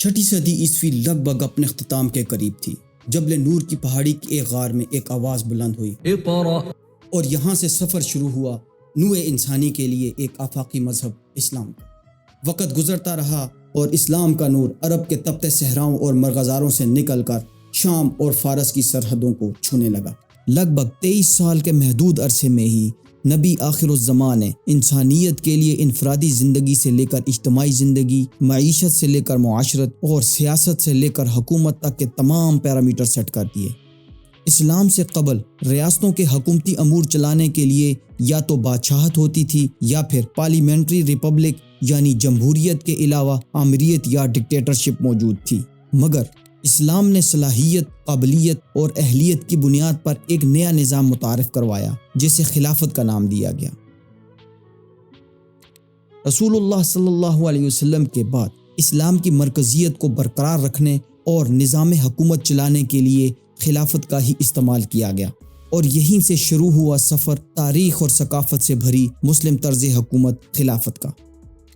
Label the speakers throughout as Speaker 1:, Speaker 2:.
Speaker 1: چھٹی صدی عیسوی لگ بھگ اپنے اختتام کے قریب تھی، جبل نور کی پہاڑی کے ایک غار میں ایک آواز بلند ہوئی اور یہاں سے سفر شروع ہوا نوع انسانی کے لیے ایک آفاقی مذہب اسلام کا۔ وقت گزرتا رہا اور اسلام کا نور عرب کے تپتے صحراؤں اور مرغزاروں سے نکل کر شام اور فارس کی سرحدوں کو چھونے لگا۔ لگ بھگ 23 سال کے محدود عرصے میں ہی نبی آخر الزمان نے انسانیت کے لیے انفرادی زندگی سے لے کر اجتماعی زندگی، معیشت سے لے کر معاشرت اور سیاست سے لے کر حکومت تک کے تمام پیرامیٹر سیٹ کر دیے۔ اسلام سے قبل ریاستوں کے حکومتی امور چلانے کے لیے یا تو بادشاہت ہوتی تھی یا پھر پارلیمنٹری ریپبلک یعنی جمہوریت کے علاوہ آمریت یا ڈکٹیٹرشپ موجود تھی، مگر اسلام نے صلاحیت، قابلیت اور اہلیت کی بنیاد پر ایک نیا نظام متعارف کروایا جسے خلافت کا نام دیا گیا۔ رسول اللہ صلی اللہ علیہ وسلم کے بعد اسلام کی مرکزیت کو برقرار رکھنے اور نظام حکومت چلانے کے لیے خلافت کا ہی استعمال کیا گیا، اور یہیں سے شروع ہوا سفر تاریخ اور ثقافت سے بھری مسلم طرز حکومت خلافت کا۔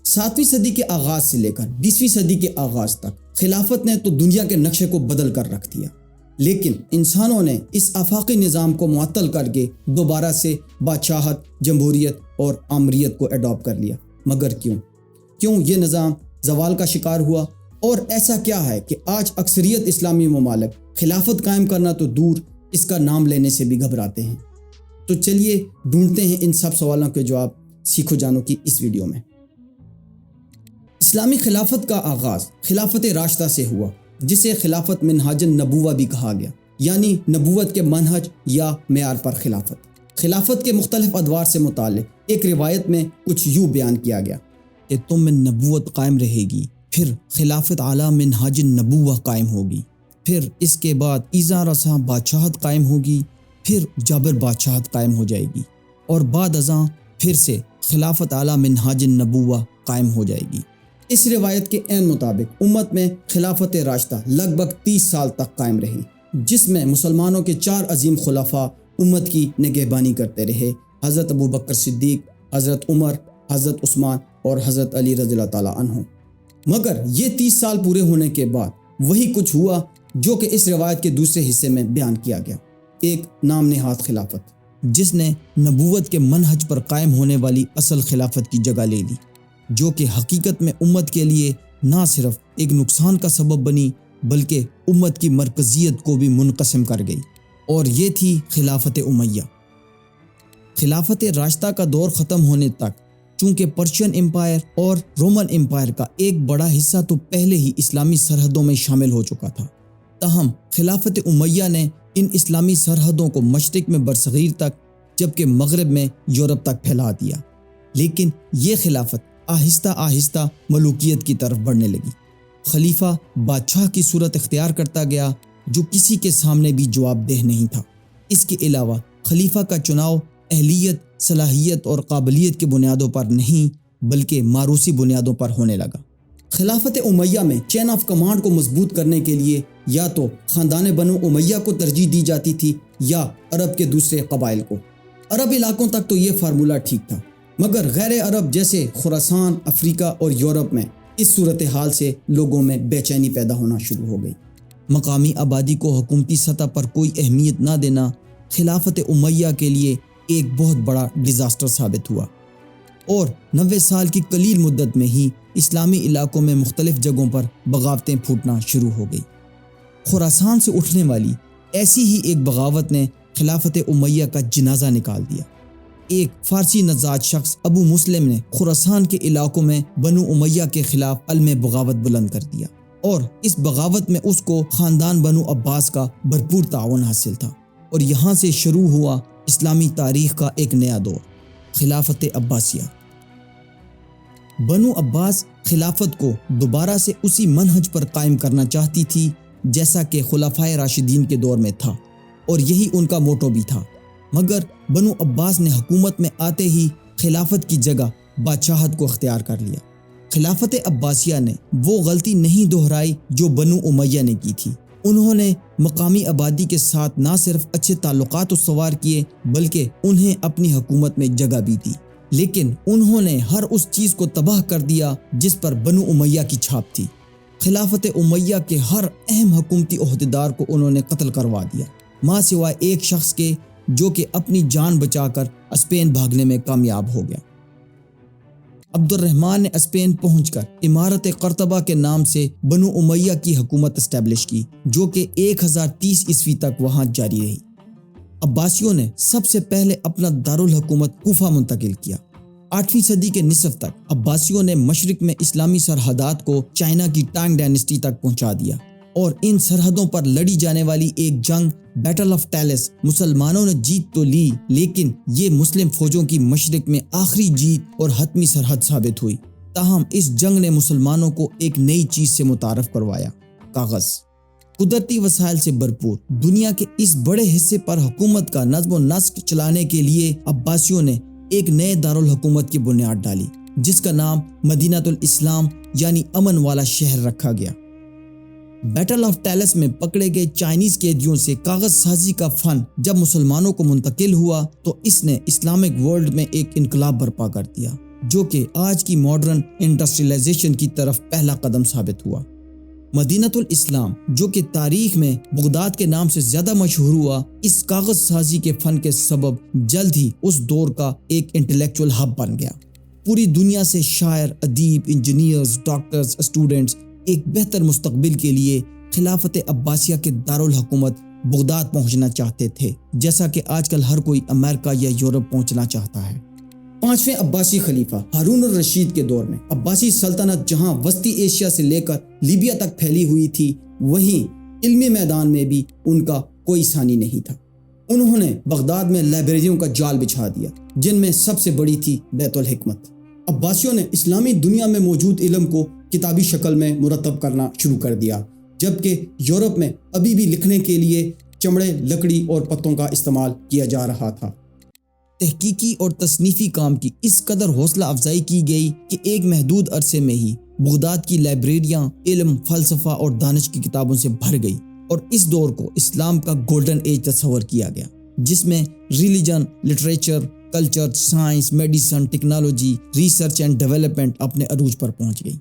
Speaker 1: 7ویں صدی کے آغاز سے لے کر 20ویں صدی کے آغاز تک خلافت نے تو دنیا کے نقشے کو بدل کر رکھ دیا، لیکن انسانوں نے اس آفاقی نظام کو معطل کر کے دوبارہ سے بادشاہت، جمہوریت اور آمریت کو اڈاپٹ کر لیا۔ مگر کیوں یہ نظام زوال کا شکار ہوا؟ اور ایسا کیا ہے کہ آج اکثریت اسلامی ممالک خلافت قائم کرنا تو دور، اس کا نام لینے سے بھی گھبراتے ہیں؟ تو چلیے ڈھونڈتے ہیں ان سب سوالوں کے جواب سیکھو جانو کی اس ویڈیو میں۔ اسلامی خلافت کا آغاز خلافت راشدہ سے ہوا، جسے خلافت منہاج النبوہ بھی کہا گیا، یعنی نبوت کے منہج یا معیار پر خلافت۔ خلافت کے مختلف ادوار سے متعلق ایک روایت میں کچھ یوں بیان کیا گیا کہ تم میں نبوت قائم رہے گی، پھر خلافت اعلیٰ منہاج النبوہ قائم ہوگی، پھر اس کے بعد عیسیٰ رساں بادشاہت قائم ہوگی، پھر جابر بادشاہت قائم ہو جائے گی، اور بعد ازاں پھر سے خلافت اعلیٰ منہاج النبوہ قائم ہو جائے گی۔ اس روایت کے عین مطابق امت میں خلافت راشدہ لگ بھگ 30 سال تک قائم رہی، جس میں مسلمانوں کے 4 عظیم خلفاء امت کی نگہبانی کرتے رہے: حضرت ابوبکر صدیق، حضرت عمر، حضرت عثمان اور حضرت علی رضی اللہ تعالیٰ عنہ۔ مگر یہ 30 سال پورے ہونے کے بعد وہی کچھ ہوا جو کہ اس روایت کے دوسرے حصے میں بیان کیا گیا، ایک نام نہاد خلافت، جس نے نبوت کے منہج پر قائم ہونے والی اصل خلافت کی جگہ لے لی، جو کہ حقیقت میں امت کے لیے نہ صرف ایک نقصان کا سبب بنی بلکہ امت کی مرکزیت کو بھی منقسم کر گئی، اور یہ تھی خلافت امیہ۔ خلافت راشدہ کا دور ختم ہونے تک چونکہ پرشین امپائر اور رومن امپائر کا ایک بڑا حصہ تو پہلے ہی اسلامی سرحدوں میں شامل ہو چکا تھا، تاہم خلافت امیہ نے ان اسلامی سرحدوں کو مشرق میں برصغیر تک جبکہ مغرب میں یورپ تک پھیلا دیا، لیکن یہ خلافت آہستہ آہستہ ملوکیت کی طرف بڑھنے لگی۔ خلیفہ بادشاہ کی صورت اختیار کرتا گیا جو کسی کے سامنے بھی جواب دہ نہیں تھا۔ اس کے علاوہ خلیفہ کا چناؤ اہلیت، صلاحیت اور قابلیت کی بنیادوں پر نہیں بلکہ موروثی بنیادوں پر ہونے لگا۔ خلافت امیہ میں چین آف کمانڈ کو مضبوط کرنے کے لیے یا تو خاندان بنو امیہ کو ترجیح دی جاتی تھی یا عرب کے دوسرے قبائل کو۔ عرب علاقوں تک تو یہ فارمولہ ٹھیک تھا، مگر غیر عرب جیسے خراسان، افریقہ اور یورپ میں اس صورتحال سے لوگوں میں بے چینی پیدا ہونا شروع ہو گئی۔ مقامی آبادی کو حکومتی سطح پر کوئی اہمیت نہ دینا خلافت امیہ کے لیے ایک بہت بڑا ڈیزاسٹر ثابت ہوا، اور 90 سال کی قلیل مدت میں ہی اسلامی علاقوں میں مختلف جگہوں پر بغاوتیں پھوٹنا شروع ہو گئی۔ خراسان سے اٹھنے والی ایسی ہی ایک بغاوت نے خلافت امیہ کا جنازہ نکال دیا۔ ایک فارسی نژاد شخص ابو مسلم نے خراسان کے علاقوں میں بنو امیہ کے خلاف علم بغاوت بلند کر دیا، اور اس بغاوت میں اس کو خاندان بنو عباس کا بھرپور تعاون حاصل تھا، اور یہاں سے شروع ہوا اسلامی تاریخ کا ایک نیا دور، خلافت عباسیہ۔ بنو عباس خلافت کو دوبارہ سے اسی منہج پر قائم کرنا چاہتی تھی جیسا کہ خلفائے راشدین کے دور میں تھا، اور یہی ان کا موٹو بھی تھا، مگر بنو عباس نے حکومت میں آتے ہی خلافت کی جگہ بادشاہت کو اختیار کر لیا۔ خلافت عباسیہ نے وہ غلطی نہیں دہرائی جو بنو امیہ نے کی تھی۔ انہوں نے مقامی آبادی کے ساتھ نہ صرف اچھے تعلقات استوار کیے بلکہ انہیں اپنی حکومت میں جگہ بھی دی، لیکن انہوں نے ہر اس چیز کو تباہ کر دیا جس پر بنو امیہ کی چھاپ تھی۔ خلافت امیہ کے ہر اہم حکومتی عہدیدار کو انہوں نے قتل کروا دیا، ماں سوائے ایک شخص کے جو کہ اپنی جان بچا کر اسپین بھاگنے میں کامیاب ہو گیا۔ عبد الرحمن نے اسپین پہنچ کر امارت قرطبہ کے نام سے بنو امیہ کی حکومت اسٹیبلش کی، جو کہ 1030 عیسوی تک وہاں جاری رہی۔ عباسیوں نے سب سے پہلے اپنا دارالحکومت کوفہ منتقل کیا۔ 8ویں صدی کے نصف تک عباسیوں نے مشرق میں اسلامی سرحدات کو چائنا کی ٹانگ ڈائنسٹی تک پہنچا دیا، اور ان سرحدوں پر لڑی جانے والی ایک جنگ بیٹل آف ٹیلس مسلمانوں نے جیت تو لی، لیکن یہ مسلم فوجوں کی مشرق میں آخری جیت اور حتمی سرحد ثابت ہوئی۔ تاہم اس جنگ نے مسلمانوں کو ایک نئی چیز سے متعارف کروایا: کاغذ۔ قدرتی وسائل سے بھرپور دنیا کے اس بڑے حصے پر حکومت کا نظم و نسق چلانے کے لیے عباسیوں نے ایک نئے دارالحکومت کی بنیاد ڈالی، جس کا نام مدینۃ الاسلام یعنی امن والا شہر رکھا گیا۔ بیٹل آف ٹیلس میں پکڑے گئے چائنیز قیدیوں سے کاغذ سازی کا فن جب مسلمانوں کو منتقل ہوا تو اس نے اسلامک ورلڈ میں ایک انقلاب برپا کر دیا، جو کہ آج کی ماڈرن انڈسٹریلائزیشن کی طرف پہلا قدم ثابت ہوا۔ مدینۃ الاسلام، جو کہ تاریخ میں بغداد کے نام سے زیادہ مشہور ہوا، اس کاغذ سازی کے فن کے سبب جلد ہی اس دور کا ایک انٹلیکچوئل ہب بن گیا۔ پوری دنیا سے شاعر، ادیب، انجینئرز، ڈاکٹرز، اسٹوڈنٹس ایک بہتر مستقبل کے لیے خلافت عباسیہ کے دارالحکومت بغداد پہنچنا چاہتے تھے، جیسا کہ آج کل ہر کوئی امریکہ یا یورپ پہنچنا چاہتا ہے۔ 5ویں عباسی خلیفہ ہارون الرشید کے دور میں عباسی سلطنت جہاں وسطی ایشیا سے لے کر لیبیا تک پھیلی ہوئی تھی، وہیں علمی میدان میں بھی ان کا کوئی ثانی نہیں تھا۔ انہوں نے بغداد میں لائبریریوں کا جال بچھا دیا، جن میں سب سے بڑی تھی بیت الحکمت۔ عباسیوں نے اسلامی دنیا میں موجود علم کو کتابی شکل میں مرتب کرنا شروع کر دیا، جبکہ یورپ میں ابھی بھی لکھنے کے لیے چمڑے، لکڑی اور پتوں کا استعمال کیا جا رہا تھا۔ تحقیقی اور تصنیفی کام کی اس قدر حوصلہ افزائی کی گئی کہ ایک محدود عرصے میں ہی بغداد کی لائبریریاں علم، فلسفہ اور دانش کی کتابوں سے بھر گئی، اور اس دور کو اسلام کا گولڈن ایج تصور کیا گیا، جس میں religion, literature, culture, science, medicine, technology, research and development اپنے عروج پر پہنچ گئی۔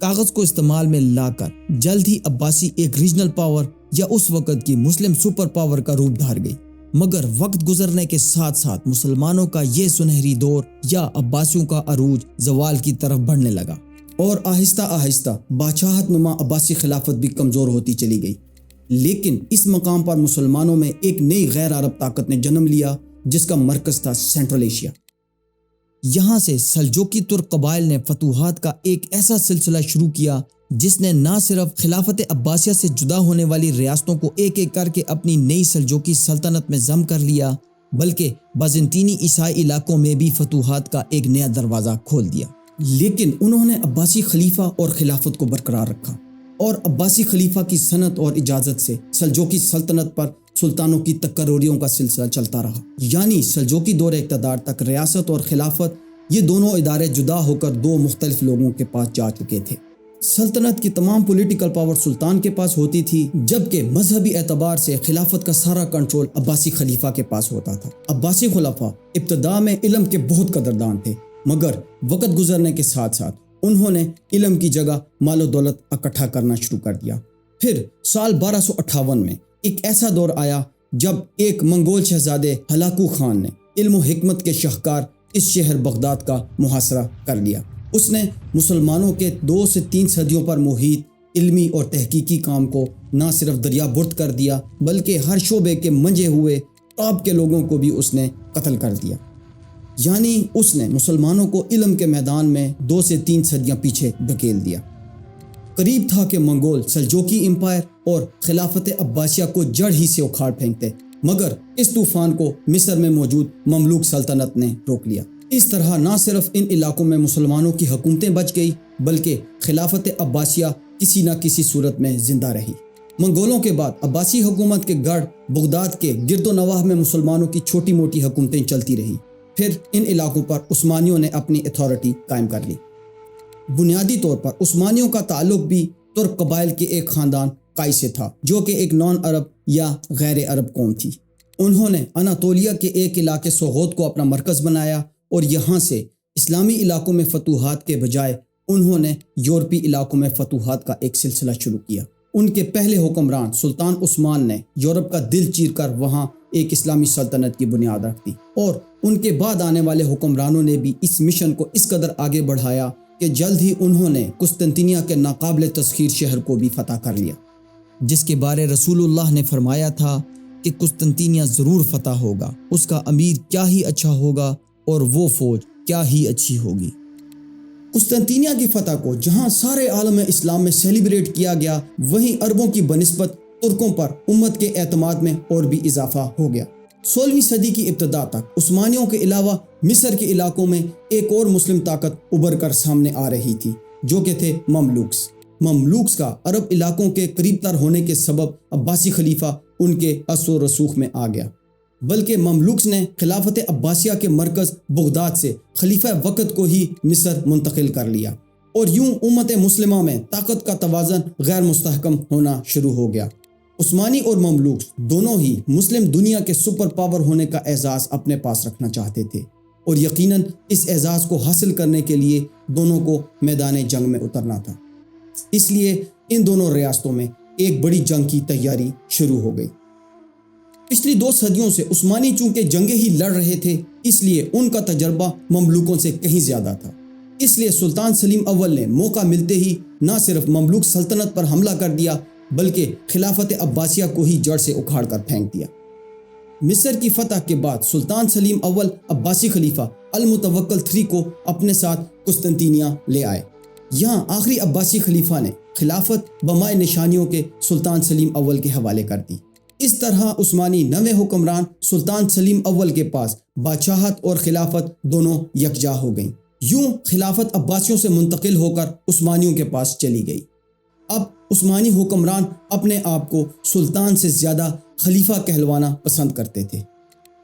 Speaker 1: کاغذ کو استعمال میں لا کر جلد ہی عباسی ایک ریجنل پاور یا اس وقت کی مسلم سپر پاور کا روپ دھار گئی، مگر وقت گزرنے کے ساتھ ساتھ مسلمانوں کا یہ سنہری دور یا عباسیوں کا عروج زوال کی طرف بڑھنے لگا، اور آہستہ آہستہ بادشاہت نما عباسی خلافت بھی کمزور ہوتی چلی گئی۔ لیکن اس مقام پر مسلمانوں میں ایک نئی غیر عرب طاقت نے جنم لیا، جس کا مرکز تھا سینٹرل ایشیا۔ یہاں سے سلجوقی ترک قبائل نے فتوحات کا ایک ایسا سلسلہ شروع کیا جس نے نہ صرف خلافت عباسیہ سے جدا ہونے والی ریاستوں کو ایک ایک کر کے اپنی نئی سلجوقی سلطنت میں ضم کر لیا، بلکہ بازنطینی عیسائی علاقوں میں بھی فتوحات کا ایک نیا دروازہ کھول دیا۔ لیکن انہوں نے عباسی خلیفہ اور خلافت کو برقرار رکھا، اور عباسی خلیفہ کی سند اور اجازت سے سلجوقی سلطنت پر سلطانوں کی تقرریوں کا سلسلہ چلتا رہا، یعنی سلجوقی دور اقتدار تک ریاست اور خلافت یہ دونوں ادارے جدا ہو کر دو مختلف لوگوں کے پاس جا چکے تھے۔ سلطنت کی تمام پولیٹیکل پاور سلطان کے پاس ہوتی تھی، جبکہ مذہبی اعتبار سے خلافت کا سارا کنٹرول عباسی خلیفہ کے پاس ہوتا تھا۔ عباسی خلفاء ابتداء میں علم کے بہت قدردان تھے، مگر وقت گزرنے کے ساتھ ساتھ انہوں نے علم کی جگہ مال و دولت اکٹھا کرنا شروع کر دیا۔ پھر سال 1258 میں ایک ایسا دور آیا جب ایک منگول شہزادے ہلاکو خان نے علم و حکمت کے شاہکار اس شہر بغداد کا محاصرہ کر لیا۔ اس نے مسلمانوں کے 2 سے 3 صدیوں پر محیط علمی اور تحقیقی کام کو نہ صرف دریا برد کر دیا، بلکہ ہر شعبے کے منجے ہوئے ٹاپ کے لوگوں کو بھی اس نے قتل کر دیا۔ یعنی اس نے مسلمانوں کو علم کے میدان میں 2 سے 3 صدیاں پیچھے دھکیل دیا۔ قریب تھا کہ منگول سلجوقی امپائر اور خلافت عباسیہ کو جڑ ہی سے اکھاڑ پھینکتے، مگر اس طوفان کو مصر میں موجود مملوک سلطنت نے روک لیا۔ اس طرح نہ صرف ان علاقوں میں مسلمانوں کی حکومتیں بچ گئی، بلکہ خلافت عباسیہ کسی نہ کسی صورت میں زندہ رہی۔ منگولوں کے بعد عباسی حکومت کے گڑھ بغداد کے گرد و نواح میں مسلمانوں کی چھوٹی موٹی حکومتیں چلتی رہی۔ پھر ان علاقوں پر عثمانیوں نے اپنی اتھارٹی قائم کر لی۔ بنیادی طور پر عثمانیوں کا تعلق بھی ترک قبائل کے ایک خاندان قائی سے تھا، جو کہ ایک نان عرب یا غیر عرب قوم تھی۔ انہوں نے اناطولیہ کے ایک علاقے سوغوت کو اپنا مرکز بنایا، اور یہاں سے اسلامی علاقوں میں فتوحات کے بجائے انہوں نے یورپی علاقوں میں فتوحات کا ایک سلسلہ شروع کیا۔ ان کے پہلے حکمران سلطان عثمان نے یورپ کا دل چیر کر وہاں ایک اسلامی سلطنت کی بنیاد رکھ دی، اور ان کے بعد آنے والے حکمرانوں نے بھی اس مشن کو اس قدر آگے بڑھایا کہ جلد ہی انہوں نے قسطنطنیہ کے ناقابل تسخیر شہر کو بھی فتح کر لیا، جس کے بارے رسول اللہ نے فرمایا تھا کہ قسطنطنیہ ضرور فتح ہوگا، اس کا امیر کیا ہی اچھا ہوگا اور وہ فوج کیا ہی اچھی ہوگی۔ قسطنطنیہ کی فتح کو جہاں سارے عالم اسلام میں سیلیبریٹ کیا گیا، وہیں عربوں کی بنسبت ترکوں پر امت کے اعتماد میں اور بھی اضافہ ہو گیا۔ 16ویں صدی کی ابتدا تک عثمانیوں کے علاوہ مصر کے علاقوں میں ایک اور مسلم طاقت ابھر کر سامنے آ رہی تھی، جو کہ تھے مملوکس کا عرب علاقوں کے قریب تر ہونے کے سبب عباسی خلیفہ ان کے اثر و رسوخ میں آ گیا، بلکہ مملوکس نے خلافت عباسیہ کے مرکز بغداد سے خلیفہ وقت کو ہی مصر منتقل کر لیا، اور یوں امت مسلمہ میں طاقت کا توازن غیر مستحکم ہونا شروع ہو گیا۔ عثمانی اور مملوکس دونوں ہی مسلم دنیا کے سپر پاور ہونے کا اعزاز اپنے پاس رکھنا چاہتے تھے، اور یقیناً اس اعزاز کو حاصل کرنے کے لیے دونوں کو میدان جنگ میں اترنا تھا۔ اس لیے ان دونوں ریاستوں میں ایک بڑی جنگ کی تیاری شروع ہو گئی۔ پچھلی 2 صدیوں سے عثمانی چونکہ جنگیں ہی لڑ رہے تھے، اس لیے ان کا تجربہ مملوکوں سے کہیں زیادہ تھا۔ اس لیے سلطان سلیم اول نے موقع ملتے ہی نہ صرف مملوک سلطنت پر حملہ کر دیا، بلکہ خلافت عباسیہ کو ہی جڑ سے اکھاڑ کر پھینک دیا۔ مصر کی فتح کے بعد سلطان سلیم اول عباسی خلیفہ المتوکل III کو اپنے ساتھ قسطنطنیہ لے آئے۔ یہاں آخری عباسی خلیفہ نے خلافت بمائے نشانیوں کے سلطان سلیم اول کے حوالے کر دی۔ اس طرح عثمانی نویں حکمران سلطان سلیم اول کے پاس بادشاہت اور خلافت دونوں یکجا ہو گئیں۔ یوں خلافت عباسیوں سے منتقل ہو کر عثمانیوں کے پاس چلی گئی۔ اب عثمانی حکمران اپنے آپ کو سلطان سے زیادہ خلیفہ کہلوانا پسند کرتے تھے۔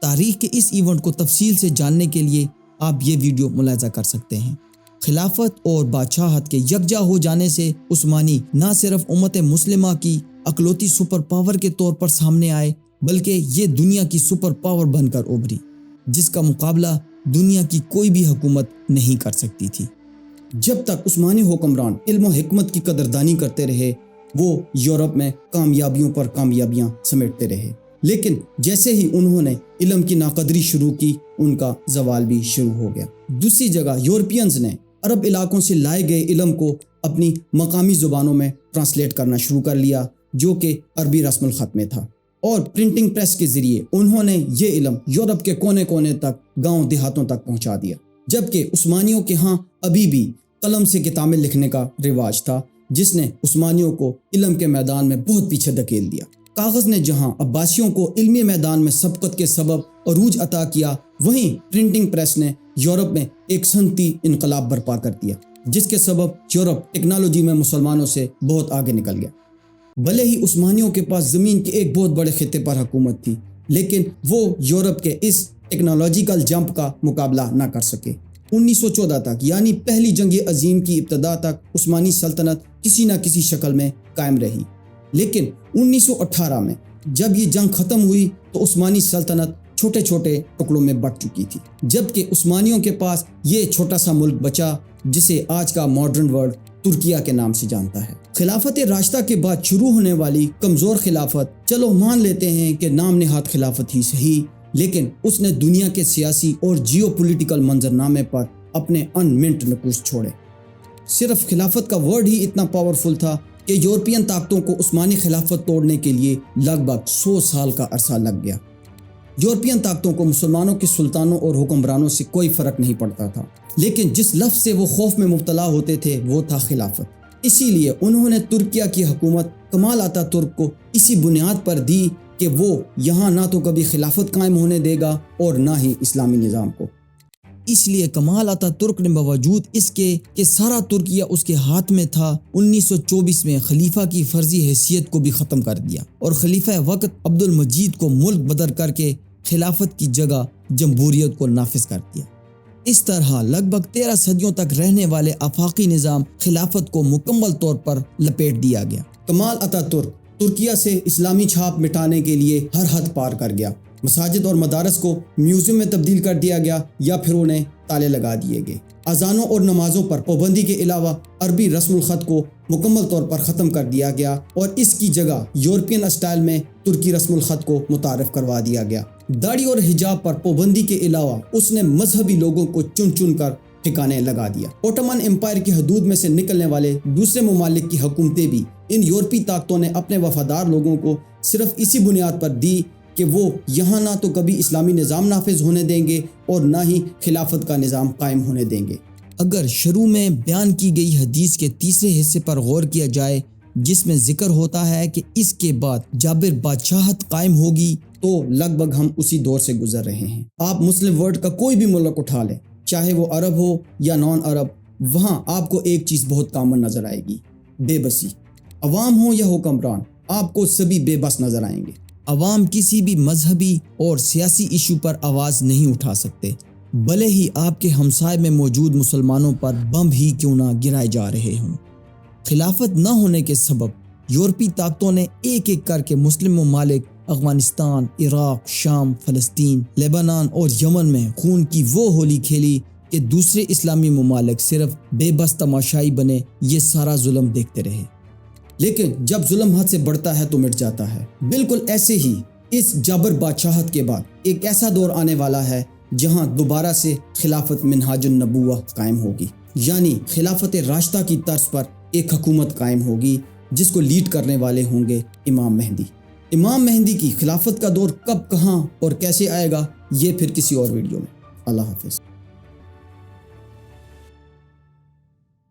Speaker 1: تاریخ کے اس ایونٹ کو تفصیل سے جاننے کے لیے آپ یہ ویڈیو ملاحظہ کر سکتے ہیں۔ خلافت اور بادشاہت کے یکجا ہو جانے سے عثمانی نہ صرف امت مسلمہ کی اکلوتی سپر پاور کے طور پر سامنے آئے، بلکہ یہ دنیا کی سپر پاور بن کر ابھری، جس کا مقابلہ دنیا کی کوئی بھی حکومت نہیں کر سکتی تھی۔ جب تک عثمانی حکمران علم و حکمت کی قدردانی کرتے رہے، وہ یورپ میں کامیابیوں پر کامیابیاں سمیٹتے رہے، لیکن جیسے ہی انہوں نے علم کی ناقدری شروع کی، ان کا زوال بھی شروع ہو گیا۔ دوسری جگہ یورپینز نے عرب علاقوں سے لائے گئے علم کو اپنی مقامی زبانوں میں ٹرانسلیٹ کرنا شروع کر لیا، جو کہ عربی رسم الخط میں تھا، اور پرنٹنگ پریس کے ذریعے انہوں نے یہ علم یورپ کے کونے کونے تک، گاؤں دیہاتوں تک پہنچا دیا، جبکہ عثمانیوں کے ہاں ابھی بھی قلم سے کتابیں لکھنے کا رواج تھا، جس نے عثمانیوں کو علم کے میدان میں بہت پیچھے دھکیل دیا۔ کاغذ نے جہاں عباسیوں کو علمی میدان میں سبقت کے سبب عروج عطا کیا، وہیں پرنٹنگ پریس نے یورپ میں ایک صنعتی انقلاب برپا کر دیا، جس کے سبب یورپ ٹیکنالوجی میں مسلمانوں سے بہت آگے نکل گیا۔ بھلے ہی عثمانیوں کے پاس زمین کے ایک بہت بڑے خطے پر حکومت تھی، لیکن وہ یورپ کے اس ٹیکنالوجیکل جمپ کا مقابلہ نہ کر سکے۔ 1914 تک، یعنی پہلی جنگ عظیم کی ابتدا تک، عثمانی سلطنت کسی نہ کسی شکل میں قائم رہی، لیکن 1918 میں جب یہ جنگ ختم ہوئی تو عثمانی سلطنت چھوٹے چھوٹے ٹکڑوں میں بٹ چکی تھی، جبکہ عثمانیوں کے پاس یہ چھوٹا سا ملک بچا جسے آج کا ماڈرن ورلڈ ترکیہ کے نام سے جانتا ہے۔ خلافت راشدہ کے بعد شروع ہونے والی کمزور خلافت، چلو مان لیتے ہیں کہ نام نہاد خلافت ہی صحیح، لیکن اس نے دنیا کے سیاسی اور جیو پولیٹیکل منظرنامے پر اپنے انمنٹ نقوش چھوڑے۔ صرف خلافت کا ورڈ ہی اتنا پاورفل تھا کہ یورپین طاقتوں کو عثمانی خلافت توڑنے کے لیے لگ بھگ 100 سال کا عرصہ لگ گیا۔ یورپین طاقتوں کو مسلمانوں کے سلطانوں اور حکمرانوں سے کوئی فرق نہیں پڑتا تھا، لیکن جس لفظ سے وہ خوف میں مبتلا ہوتے تھے وہ تھا خلافت۔ اسی لیے انہوں نے ترکیہ کی حکومت کمال آتا ترک کو اسی بنیاد پر دی کہ وہ یہاں نہ تو کبھی خلافت قائم ہونے دے گا اور نہ ہی اسلامی نظام کو۔ اس لیے کمال آتا ترک نے باوجود اس کے کہ سارا ترکیہ اس کے ہاتھ میں تھا، 1924 میں خلیفہ کی فرضی حیثیت کو بھی ختم کر دیا اور خلیفہ وقت عبد المجید کو ملک بدر کر کے خلافت کی جگہ جمہوریت کو نافذ کر دیا۔ اس طرح لگ بھگ 13 صدیوں تک رہنے والے آفاقی نظام خلافت کو مکمل طور پر لپیٹ دیا گیا۔ کمال آتا ترک ترکیہ سے اسلامی چھاپ مٹانے کے لیے ہر حد پار کر گیا مساجد اور مدارس کو میوزیم میں تبدیل کر دیا گیا یا پھر انہیں تالے لگا دیے گئے۔ اذانوں اور نمازوں پر پابندی کے علاوہ عربی رسم الخط کو مکمل طور پر ختم کر دیا گیا اور اس کی جگہ یورپین اسٹائل میں ترکی رسم الخط کو متعارف کروا دیا گیا۔ داڑھی اور حجاب پر پابندی کے علاوہ اس نے مذہبی لوگوں کو چن چن کر ٹھکانے لگا دیا۔ اوٹومن امپائر کی حدود میں سے نکلنے والے دوسرے ممالک کی حکومتیں بھی ان یورپی طاقتوں نے اپنے وفادار لوگوں کو صرف اسی بنیاد پر دی کہ وہ یہاں نہ تو کبھی اسلامی نظام نافذ ہونے دیں گے اور نہ ہی خلافت کا نظام قائم ہونے دیں گے۔ اگر شروع میں بیان کی گئی حدیث کے تیسرے حصے پر غور کیا جائے جس میں ذکر ہوتا ہے کہ اس کے بعد جابر بادشاہت قائم ہوگی، تو لگ بھگ ہم اسی دور سے گزر رہے ہیں۔ آپ مسلم ورلڈ کا کوئی بھی ملک اٹھا لیں، چاہے وہ عرب ہو یا نان عرب، وہاں آپ کو ایک چیز بہت کامن نظر آئے گی، بے بسی۔ عوام ہو یا حکمران، آپ کو سبھی بے بس نظر آئیں گے۔ عوام کسی بھی مذہبی اور سیاسی ایشو پر آواز نہیں اٹھا سکتے، بھلے ہی آپ کے ہمسائے میں موجود مسلمانوں پر بم ہی کیوں نہ گرائے جا رہے ہوں۔ خلافت نہ ہونے کے سبب یورپی طاقتوں نے ایک ایک کر کے مسلم ممالک افغانستان، عراق، شام، فلسطین، لیبنان اور یمن میں خون کی وہ ہولی کھیلی کہ دوسرے اسلامی ممالک صرف بے بس تماشائی بنے، یہ سارا ظلم دیکھتے رہے۔ لیکن جب ظلم حد سے بڑھتا ہے تو مٹ جاتا ہے۔ بالکل ایسے ہی اس جابر بادشاہت کے بعد ایک ایسا دور آنے والا ہے جہاں دوبارہ سے خلافت منہاج النبوہ قائم ہوگی، یعنی خلافت راشدہ کی طرز پر ایک حکومت قائم ہوگی جس کو لیڈ کرنے والے ہوں گے امام مہدی۔ امام مہدی کی خلافت کا دور کب، کہاں اور کیسے آئے گا، یہ پھر کسی اور ویڈیو میں۔ اللہ حافظ۔